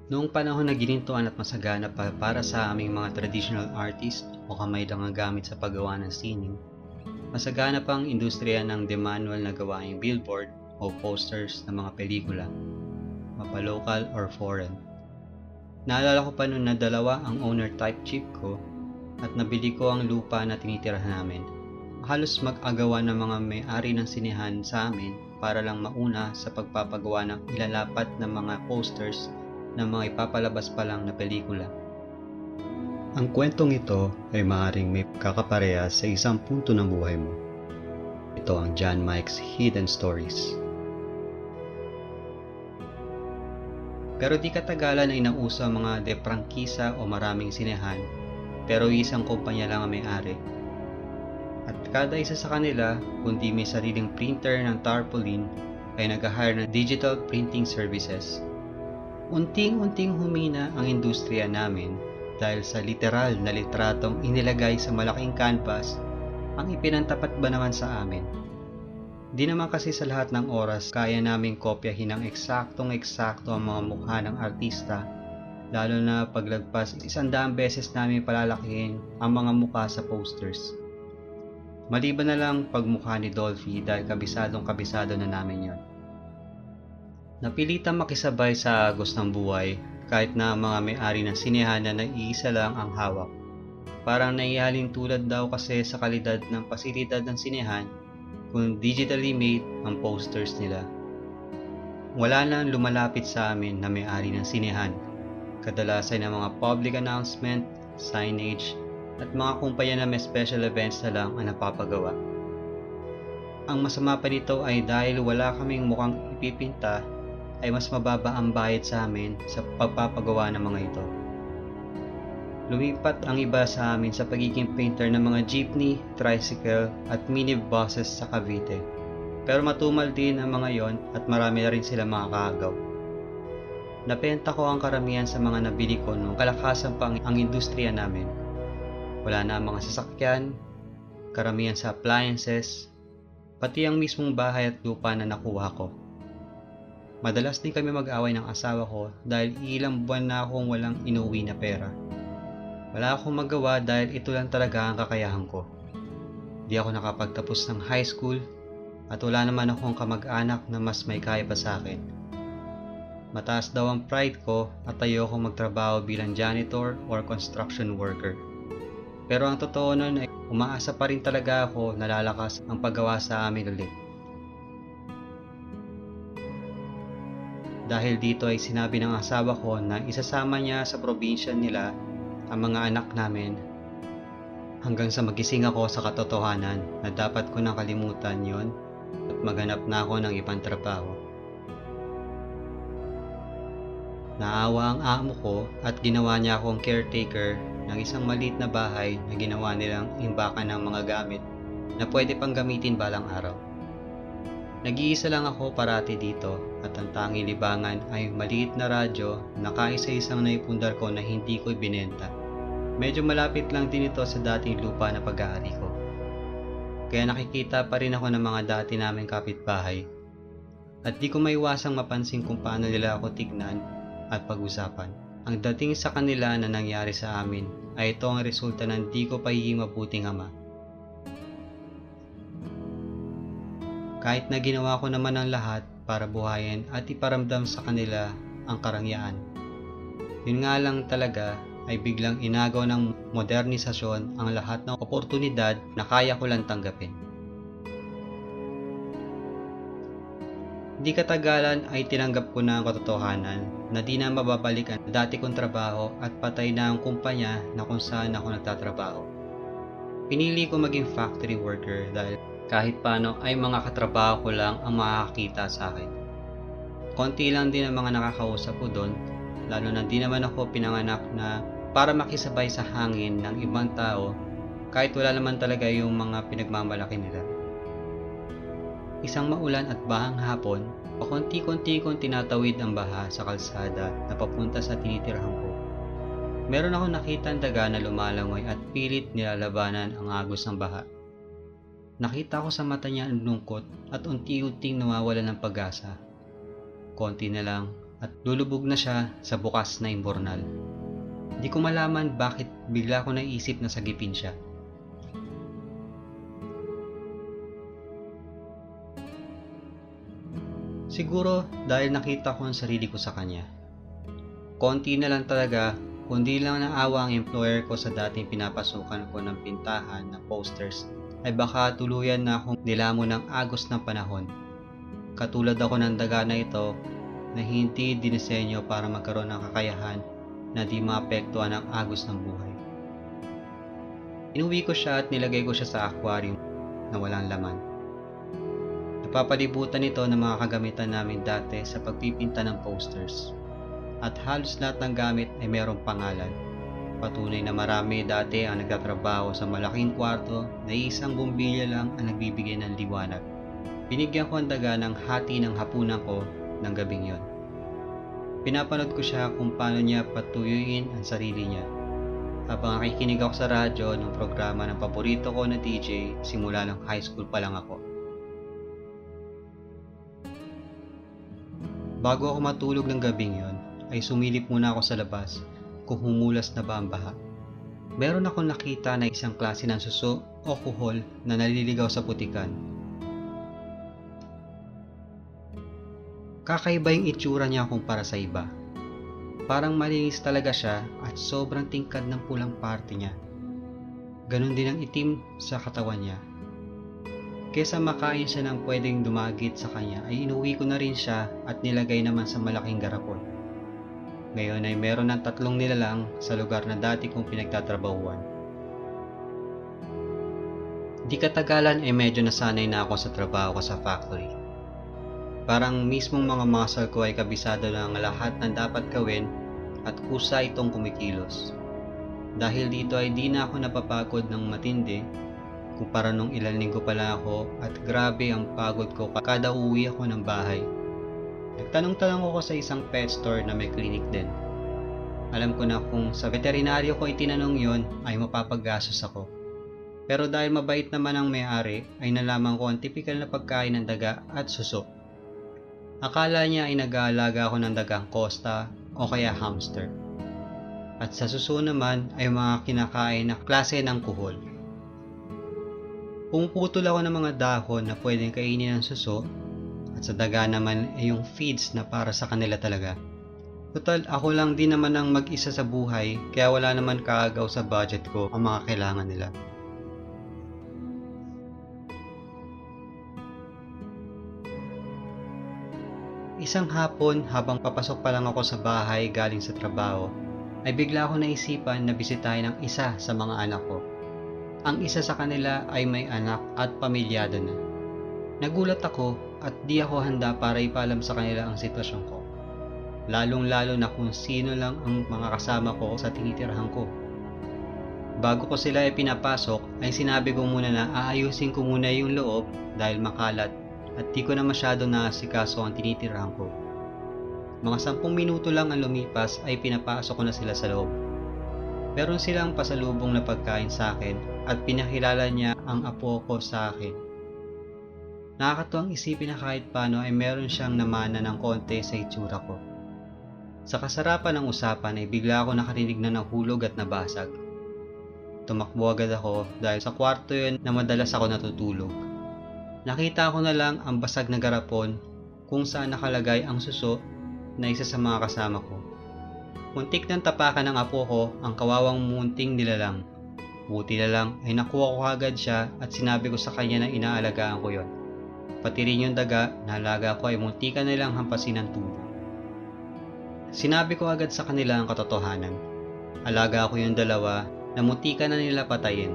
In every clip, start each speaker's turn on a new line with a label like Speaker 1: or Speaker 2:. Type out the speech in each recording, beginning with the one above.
Speaker 1: Noong panahon na ginintuan at masagana pa para sa aming mga traditional artist o kamay lang ang gamit sa paggawa ng sining, masagana pang industriya ng de-manual na gawaing billboard o posters ng mga pelikula, mapa-local or foreign. Naalala ko pa noon na dalawa ang owner type chip ko at nabili ko ang lupa na tinitirahan namin. Halos mag-agawan ng mga may-ari ng sinehan sa amin para lang mauna sa pagpapagawa ng ilalapat ng mga posters ng mga ipapalabas pa lang na pelikula. Ang kwentong ito ay maaaring may kakaparehas sa isang punto ng buhay mo. Ito ang John Mike's Hidden Stories. Pero di katagalan ay nauso ang mga deprangkisa o maraming sinehan, pero isang kumpanya lang ang may-ari. At kada isa sa kanila, kundi may sariling printer ng tarpaulin, ay nag-hire ng digital printing services. Unting-unting humina ang industriya namin dahil sa literal na litratong inilagay sa malaking canvas ang ipinantapat ba naman sa amin. Di naman kasi sa lahat ng oras kaya naming kopyahin ng eksaktong-eksakto ang mga mukha ng artista, lalo na paglagpas 100 beses namin palalakihin ang mga mukha sa posters. Maliban na lang pagmukha ni Dolphy dahil kabisadong-kabisado na namin yon. Napilitang makisabay sa agos ng buhay kahit na ang mga may-ari ng sinehan na nag-iisa lang ang hawak. Parang naihalin tulad daw kasi sa kalidad ng pasilidad ng sinehan kung digitally made ang posters nila. Wala nang lumalapit sa amin na may-ari ng sinehan. Kadalasan ng mga public announcement, signage, at mga kumpanya na may special events na lang ang napapagawa. Ang masama pa nito ay dahil wala kaming mukhang ipipinta, ay mas mababa ang bayad sa amin sa pagpapagawa ng mga ito. Lumipat ang iba sa amin sa pagiging painter ng mga jeepney, tricycle at minibuses sa Cavite. Pero matumal din ang mga yon at marami na rin sila mga kaagaw. Napenta ko ang karamihan sa mga nabili ko nung kalakasan pa ang industriya namin. Wala na ang mga sasakyan, karamihan sa appliances, pati ang mismong bahay at lupa na nakuha ko. Madalas din kami mag-away ng asawa ko dahil ilang buwan na akong walang inuwi na pera. Wala akong magawa dahil ito lang talaga ang kakayahan ko. Di ako nakapagtapos ng high school at wala naman akong kamag-anak na mas may kaya pa sa akin. Mataas daw ang pride ko at ayoko magtrabaho bilang janitor or construction worker. Pero ang totoo nun ay umaasa pa rin talaga ako na lalakas ang paggawa sa amin ulit. Dahil dito ay sinabi ng asawa ko na isasama niya sa probinsya nila ang mga anak namin hanggang sa magising ako sa katotohanan na dapat ko nang kalimutan yon at maghanap na ako ng ibang trabaho. Naawa ang amo ko at ginawa niya akong caretaker ng isang maliit na bahay na ginawa nilang imbakan ng mga gamit na pwede pang gamitin balang araw. Nag-iisa lang ako parati dito at ang tanging libangan ay maliit na radyo na kaisa-isang naipundar ko na hindi ko ibinenta. Medyo malapit lang din ito sa dating lupa na pag-aari ko. Kaya nakikita pa rin ako ng mga dati naming kapitbahay at di ko maiwasang mapansin kung paano nila ako tignan at pag-usapan. Ang dating sa kanila na nangyari sa amin ay ito ang resulta ng di ko pagiging mabuting ama. Kahit na ginawa ko naman ang lahat para buhayin at iparamdam sa kanila ang karangyaan. Yun nga lang talaga ay biglang inagaw ng modernisasyon ang lahat ng oportunidad na kaya ko lang tanggapin. Di katagalan ay tinanggap ko na ang katotohanan na di na mababalik ang dati kong trabaho at patay na ang kumpanya na kung saan ako nagtatrabaho. Pinili ko maging factory worker dahil kahit paano ay mga katrabaho ko lang ang makakakita sa akin. Konti lang din ang mga nakakausap ko doon, lalo na di naman ako pinanganak na para makisabay sa hangin ng ibang tao kahit wala naman talaga yung mga pinagmamalaki nila. Isang maulan at bahang hapon, pakunti-kunti kong tinatawid ang baha sa kalsada na papunta sa tinitirhan ko. Meron akong nakitang daga na lumalangoy at pilit nilalabanan ang agos ng baha. Nakita ko sa mata niya ang lungkot at unti-unting nawawala ng pag-asa. Konti na lang at lulubog na siya sa bukas na imbornal. Di ko malaman bakit bigla ko naisip na sagipin siya. Siguro dahil nakita ko ang sarili ko sa kanya. Konti na lang talaga, kundi lang naawa ang employer ko sa dating pinapasukan ko ng pintahan na posters ay baka tuluyan na akong nilamon ng agos ng panahon. Katulad ako ng daga na ito na hindi dinisenyo para magkaroon ng kakayahan na di maapektuhan ng agos ng buhay. Inuwi ko siya at nilagay ko siya sa aquarium na walang laman. Napapalibutan ito ng mga kagamitan namin dati sa pagpipinta ng posters. At halos lahat ng gamit ay mayroong pangalan. Patunay na marami dati ang nagtatrabaho sa malaking kwarto na isang bumbilya lang ang nagbibigay ng liwanag. Binigyan ko ang daga ng hati ng hapunan ko ng gabing yon. Pinapanood ko siya kung paano niya patuyuin ang sarili niya. Habang nakikinig ako sa radyo ng programa ng paborito ko na DJ simula ng high school pa lang ako. Bago ako matulog ng gabing yon, ay sumilip muna ako sa labas kung humulas na ba ang baha. Meron akong nakita na isang klase ng suso o kuhol na naliligaw sa putikan. Kakaiba yung itsura niya kumpara sa iba. Parang malinis talaga siya at sobrang tingkad ng pulang parte niya. Ganon din ang itim sa katawan niya. Kesa makain siya ng pwedeng dumagit sa kanya ay inuwi ko na rin siya at nilagay naman sa malaking garapon. Ngayon ay meron ng 3 nilalang sa lugar na dati kong pinagtatrabahuan. Di katagalan ay medyo nasanay na ako sa trabaho ko sa factory. Parang mismong mga muscle ko ay kabisado ng lahat ng dapat gawin at kusa itong kumikilos. Dahil dito ay di na ako napapagod ng matindi kumpara nung ilang linggo pa lang ako at grabe ang pagod ko kada uwi ako ng bahay. Nagtanong-tanong ako sa isang pet store na may clinic din. Alam ko na kung sa veterinaryo ko itinanong yon ay mapapaggastos ako. Pero dahil mabait naman ang may-ari ay nalaman ko ang tipikal na pagkain ng daga at suso. Akala niya ay nag-aalaga ako ng dagang Costa o kaya hamster. At sa suso naman ay mga kinakain na klase ng kuhol. Pumuputol ako ng mga dahon na pwedeng kainin ng suso at sa daga naman ay yung feeds na para sa kanila talaga. Total, ako lang din naman ang mag-isa sa buhay kaya wala naman kaagaw sa budget ko ang mga kailangan nila. Isang hapon habang papasok pa lang ako sa bahay galing sa trabaho, ay bigla ako naisipan na bisitahin ang isa sa mga anak ko. Ang isa sa kanila ay may anak at pamilyado na. Nagulat ako at di ako handa para ipaalam sa kanila ang sitwasyon ko. Lalong-lalo na kung sino lang ang mga kasama ko sa tinitirahan ko. Bago ko sila pinapasok ay sinabi ko muna na aayusin ko muna yung loob dahil makalat at di ko na masyado naasikaso ang tinitirahan ko. Mga 10 minuto lang ang lumipas ay pinapasok ko na sila sa loob. Meron silang pasalubong na pagkain sa akin at pinakilala niya ang apo ko sa akin. Nakakatuwang isipin na kahit paano ay meron siyang namana ng konti sa itsura ko. Sa kasarapan ng usapan ay bigla ako nakarinig na nahulog at nabasag. Tumakbo agad ako dahil sa kwarto yun na madalas ako natutulog. Nakita ko na lang ang basag na garapon kung saan nakalagay ang suso na isa sa mga kasama ko. Muntik ng tapakan ng apo ko ang kawawang munting nilalang. Buti na lang ay nakuha ko agad siya at sinabi ko sa kanya na inaalagaan ko yon. Pati rin yung daga na alaga ko ay muntikan nilang hampasin ng tubo. Sinabi ko agad sa kanila ang katotohanan. Alaga ko yung dalawa na muntikan na nila patayin.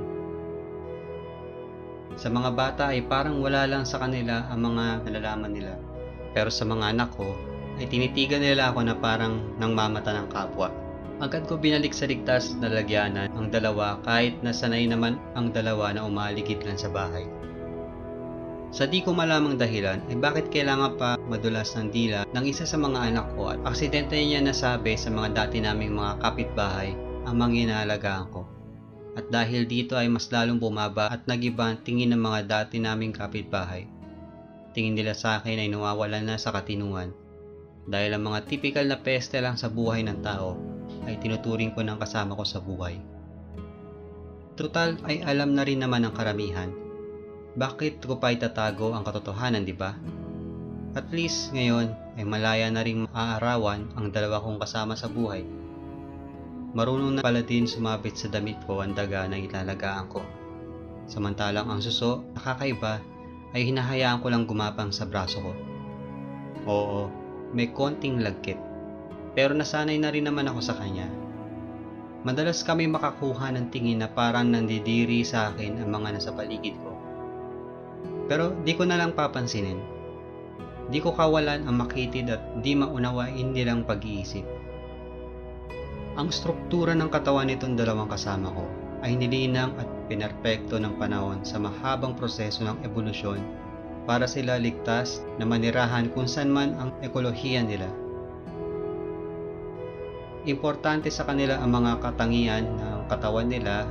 Speaker 1: Sa mga bata ay parang wala lang sa kanila ang mga nalalaman nila. Pero sa mga anak ko ay tinitigan nila ako na parang nangmamata ng kapwa. Agad ko binalik sa ligtas na lagyanan ang dalawa kahit nasanay naman ang dalawa na umaligid lang sa bahay. Sa di ko malamang dahilan ay bakit kailangan pa madulas ng dila ng isa sa mga anak ko at aksidente niya nasabi sa mga dati naming mga kapitbahay ang mga inaalagaan ko. At dahil dito ay mas lalong bumaba at nagiba ang tingin ng mga dati naming kapitbahay. Tingin nila sa akin ay nawawalan na sa katinuan. dahil ang mga typical na peste lang sa buhay ng tao ay tinuturing ko ng kasama ko sa buhay. Total ay alam na rin naman ng karamihan. Bakit ko pa itatago ang katotohanan, di ba? At least ngayon ay malaya na ring maaarawan ang dalawa kong kasama sa buhay. Marunong na pala din sumabit sa damit ko ang daga na ilalagaan ko. Samantalang ang suso, nakakaiba, ay hinahayaan ko lang gumapang sa braso ko. Oo, may konting lagkit. Pero nasanay na rin naman ako sa kanya. Madalas kami makakuha ng tingin na parang nandidiri sa akin ang mga nasa paligid ko. Pero di ko na lang papansinin. Di ko kawalan ang makitid at di maunawain nilang pag-iisip. Ang struktura ng katawan nitong dalawang kasama ko ay nilinang at pinerpekto ng panahon sa mahabang proseso ng ebolusyon para sila ligtas na manirahan kung saan man ang ekolohiya nila. Importante sa kanila ang mga katangian ng katawan nila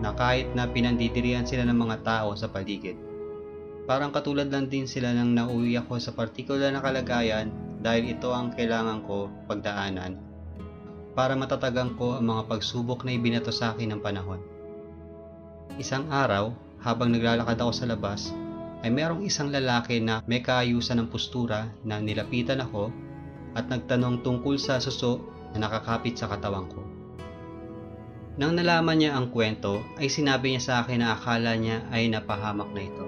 Speaker 1: na kahit na pinandidirihan sila ng mga tao sa paligid. Parang katulad lang din sila nang nauwi ako sa partikular na kalagayan dahil ito ang kailangan ko pagdaanan para matatagang ko ang mga pagsubok na ibinato sa akin ng panahon. Isang araw, habang naglalakad ako sa labas, ay merong isang lalaki na may kaayusan ng postura na nilapitan ako at nagtanong tungkol sa suso na nakakapit sa katawan ko. Nang nalaman niya ang kwento, ay sinabi niya sa akin na akala niya ay napahamak na ito.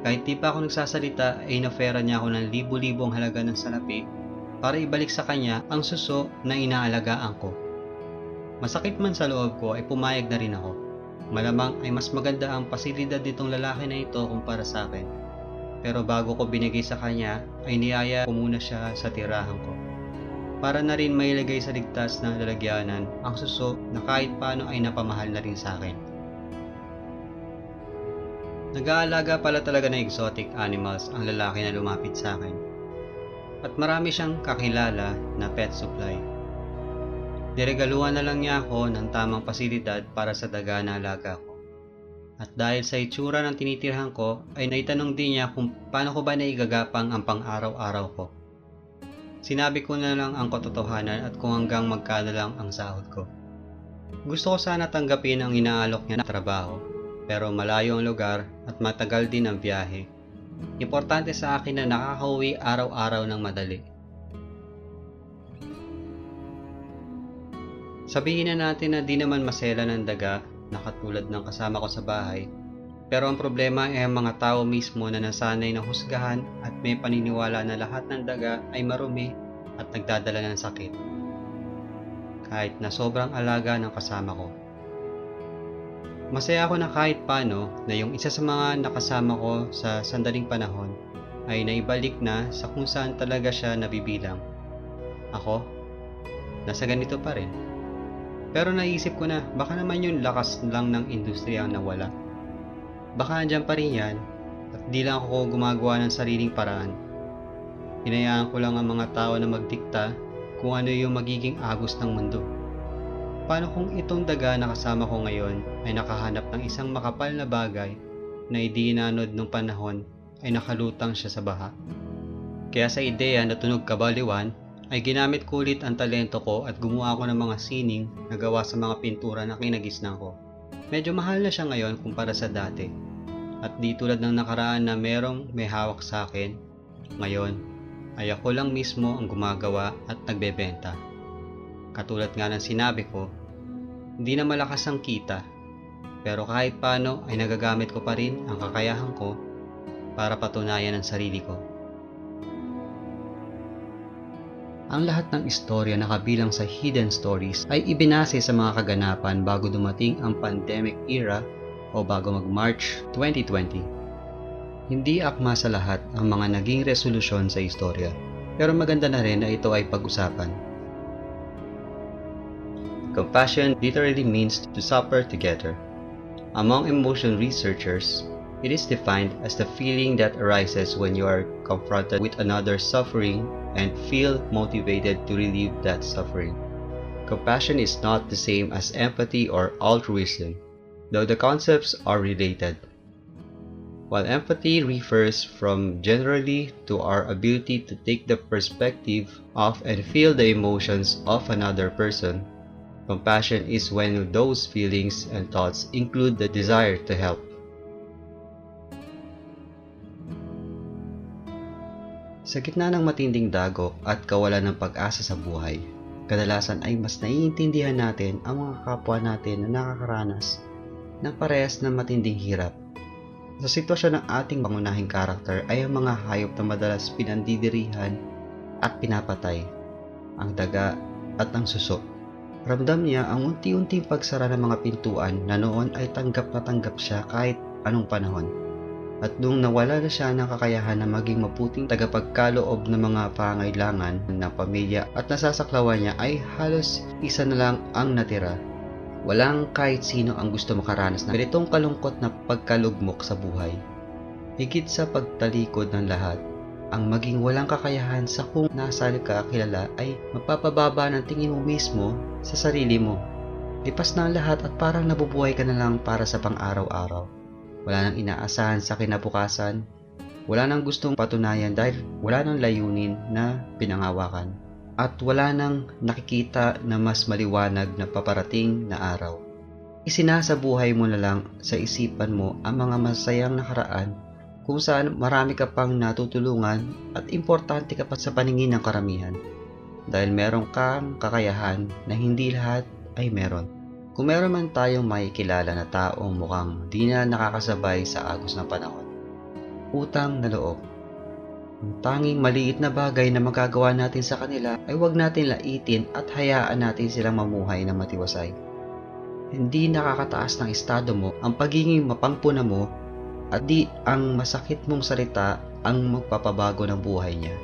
Speaker 1: Kahit di pa ako nagsasalita, ay inofera niya ako ng libo-libong halaga ng salapi para ibalik sa kanya ang suso na inaalagaan ko. Masakit man sa loob ko ay pumayag na rin ako. Malamang ay mas maganda ang pasilidad nitong lalaki na ito kumpara sa akin. Pero bago ko binigay sa kanya ay niyaya ko muna siya sa tirahan ko. Para na rin mailagay sa ligtas na lalagyanan ang suso na kahit paano ay napamahal na rin sa akin. Nag-aalaga pala talaga ng exotic animals ang lalaki na lumapit sa akin. At marami siyang kakilala na pet supply. Diregaluhan na lang niya ako ng tamang pasilidad para sa daga na alaga ko. At dahil sa itsura ng tinitirhan ko, ay naitanong din niya kung paano ko ba naigagapang ang pang-araw-araw ko. Sinabi ko na lang ang katotohanan at kung hanggang magkano lang ang sahod ko. Gusto ko sana tanggapin ang inaalok niya na trabaho, pero malayo ang lugar at matagal din ang biyahe. Importante sa akin na nakakauwi araw-araw ng madali. Sabihin na natin na di naman masela ng daga na katulad ng kasama ko sa bahay, pero ang problema ay ang mga tao mismo na nasanay ng husgahan at may paniniwala na lahat ng daga ay marumi at nagdadala ng sakit. Kahit na sobrang alaga ng kasama ko. Masaya ako na kahit paano na yung isa sa mga nakasama ko sa sandaling panahon ay naibalik na sa kung saan talaga siya nabibilang. Ako, nasa ganito pa rin. Pero naisip ko na baka naman yung lakas lang ng industriya ang nawala. Baka andyan pa rin yan at di lang ako gumagawa ng sariling paraan. Hinayaan ko lang ang mga tao na magdikta kung ano yung magiging agos ng mundo. Paano kung itong daga na kasama ko ngayon ay nakahanap ng isang makapal na bagay na idinanod nung panahon ay nakalutang siya sa baha? Kaya sa ideya na tunog kabaliwan ay ginamit ko ulit ang talento ko at gumawa ko ng mga sining na gawa sa mga pintura na kinagisnan ko. Medyo mahal na siya ngayon kumpara sa dati. At di tulad ng nakaraan na merong may hawak sa akin, ngayon ay ako lang mismo ang gumagawa at nagbebenta. Katulad nga ng sinabi ko, hindi na malakas ang kita, pero kahit paano ay nagagamit ko pa rin ang kakayahan ko para patunayan ang sarili ko. Ang lahat ng istorya na kabilang sa Hidden Stories ay ibinase sa mga kaganapan bago dumating ang pandemic era o bago mag-March 2020. Hindi akma sa lahat ang mga naging resolusyon sa istorya, pero maganda na rin na ito ay pag-usapan. Compassion literally means to suffer together. Among emotion researchers, it is defined as the feeling that arises when you are confronted with another's suffering and feel motivated to relieve that suffering. Compassion is not the same as empathy or altruism, though the concepts are related. While empathy refers from generally to our ability to take the perspective of and feel the emotions of another person, compassion is when those feelings and thoughts include the desire to help. Sa gitna ng matinding dagok at kawalan ng pag-asa sa buhay, kadalasan ay mas naiintindihan natin ang mga kapwa natin na nakakaranas ng parehas ng matinding hirap. Sa sitwasyon ng ating pangunahing karakter ay ang mga hayop na madalas pinandidirihan at pinapatay, ang daga at ang suso. Ramdam niya ang unti-unting pagsara ng mga pintuan na noon ay tanggap na tanggap siya kahit anong panahon. At nung nawala na siya ng kakayahan na maging maputing tagapagkaloob ng mga pangailangan ng pamilya at nasasaklawan niya ay halos isa na lang ang natira. Walang kahit sino ang gusto makaranas ng ganitong kalungkot na pagkalugmok sa buhay. Higit sa pagtalikod ng lahat, ang maging walang kakayahan sa kung nasaan ka kilala ay mapapababa ng tingin mo mismo sa sarili mo. Lipas na ang lahat at parang nabubuhay ka na lang para sa pang-araw-araw. Wala nang inaasahan sa kinabukasan, wala nang gustong patunayan dahil wala nang layunin na pinangawakan. At wala nang nakikita na mas maliwanag na paparating na araw. Isinasabuhay mo na lang sa isipan mo ang mga masayang nakaraan kung saan marami ka pang natutulungan at importante ka pa sa paningin ng karamihan. Dahil meron kang kakayahan na hindi lahat ay meron. Kung meron man tayong makikilala na taong mukhang di na nakakasabay sa agos ng panahon, utang na loob. Ang tanging maliit na bagay na magagawa natin sa kanila ay huwag natin laitin at hayaan natin silang mamuhay na matiwasay. Hindi nakakataas ng estado mo ang pagiging mapangpuna mo at di ang masakit mong salita ang magpapabago ng buhay niya.